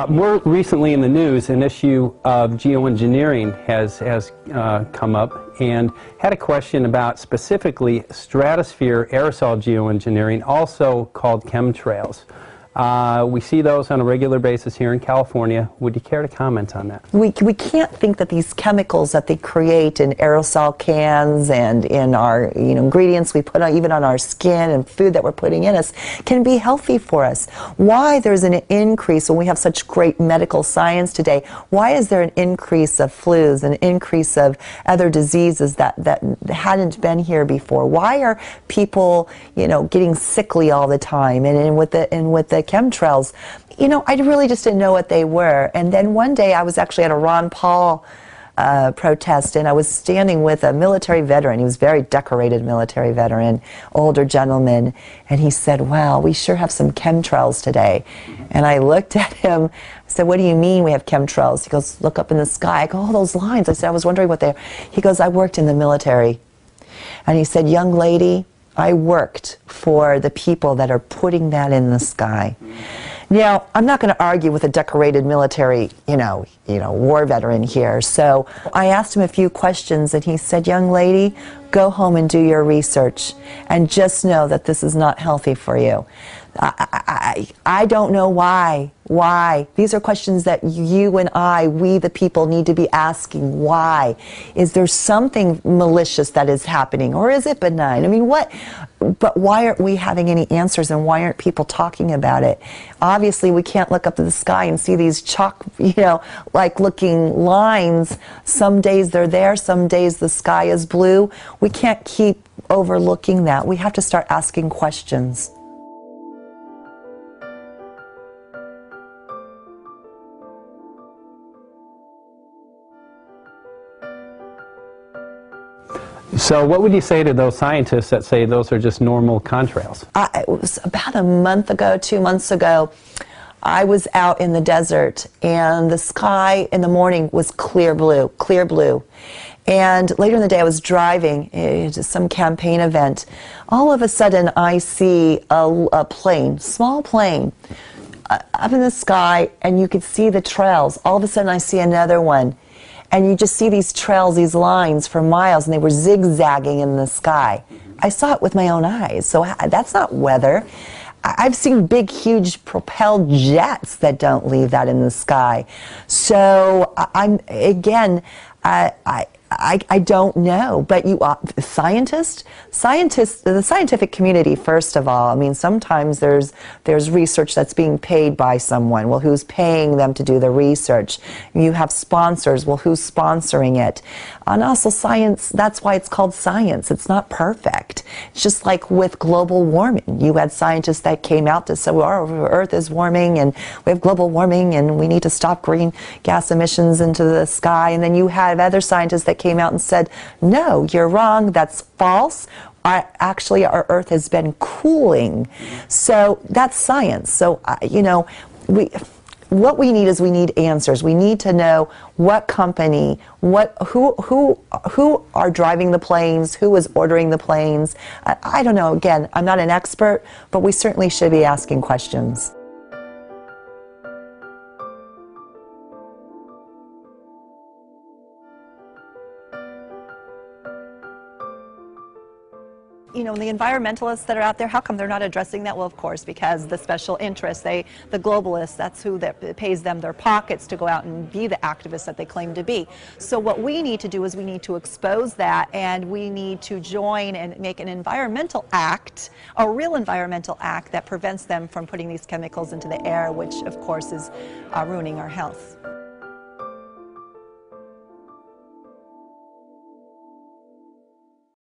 More recently in the news, an issue of geoengineering has come up, and had a question about specifically stratosphere aerosol geoengineering, also called chemtrails. We see those on a regular basis here in California. Would you care to comment on that? We can't think that these chemicals that they create in aerosol cans and in our ingredients we put on, even on our skin and food that we're putting in us, can be healthy for us. Why there's an increase when we have such great medical science today? Why is there an increase of flus, an increase of other diseases that hadn't been here before? Why are people getting sickly all the time? And with the chemtrails, I really just didn't know what they were. And then one day I was actually at a Ron Paul protest, and I was standing with a military veteran. He was a very decorated military veteran, older gentleman, and he said, "Wow, we sure have some chemtrails today." And I looked at him, I said, "What do you mean we have chemtrails?" He goes, "Look up in the sky." I go, "Oh, those lines." I said, "I was wondering what they are." He goes, "I worked in the military." And he said, "Young lady, I worked for the people that are putting that in the sky." Now, I'm not going to argue with a decorated military, war veteran here. So I asked him a few questions, and he said, "Young lady, go home and do your research, and just know that this is not healthy for you." I don't know why. Why? These are questions that you and we the people, need to be asking. Why? Is there something malicious that is happening, or is it benign? I mean, what? But why aren't we having any answers, and why aren't people talking about it? Obviously, we can't look up to the sky and see these chalk, like looking lines. Some days they're there, some days the sky is blue. We can't keep overlooking that. We have to start asking questions. So what would you say to those scientists that say those are just normal contrails? It was about a month ago, 2 months ago, I was out in the desert, and the sky in the morning was clear blue, clear blue. And later in the day I was driving to some campaign event. All of a sudden I see a plane, small plane, up in the sky, and you could see the trails. All of a sudden I see another one. And you just see these trails, these lines for miles, and they were zigzagging in the sky. I saw it with my own eyes, so that's not weather. I've seen big, huge propelled jets that don't leave that in the sky. So I don't know, but the scientific community, first of all, I mean, sometimes there's research that's being paid by someone. Well, who's paying them to do the research? You have sponsors. Well, who's sponsoring it? And also science, that's why it's called science. It's not perfect. It's just like with global warming. You had scientists that came out to say, well, our Earth is warming, and we have global warming, and we need to stop green gas emissions into the sky. And then you had other scientists that came out and said, no, you're wrong, that's false. Actually, our Earth has been cooling. So that's science. So, what we need is we need answers. We need to know what company, who are driving the planes, who is ordering the planes. I don't know. Again, I'm not an expert, but we certainly should be asking questions. The environmentalists that are out there, how come they're not addressing that? Well, of course, because the special interests, the globalists, that's who that pays them their pockets to go out and be the activists that they claim to be. So what we need to do is we need to expose that, and we need to join and make an environmental act, a real environmental act that prevents them from putting these chemicals into the air, which of course is ruining our health.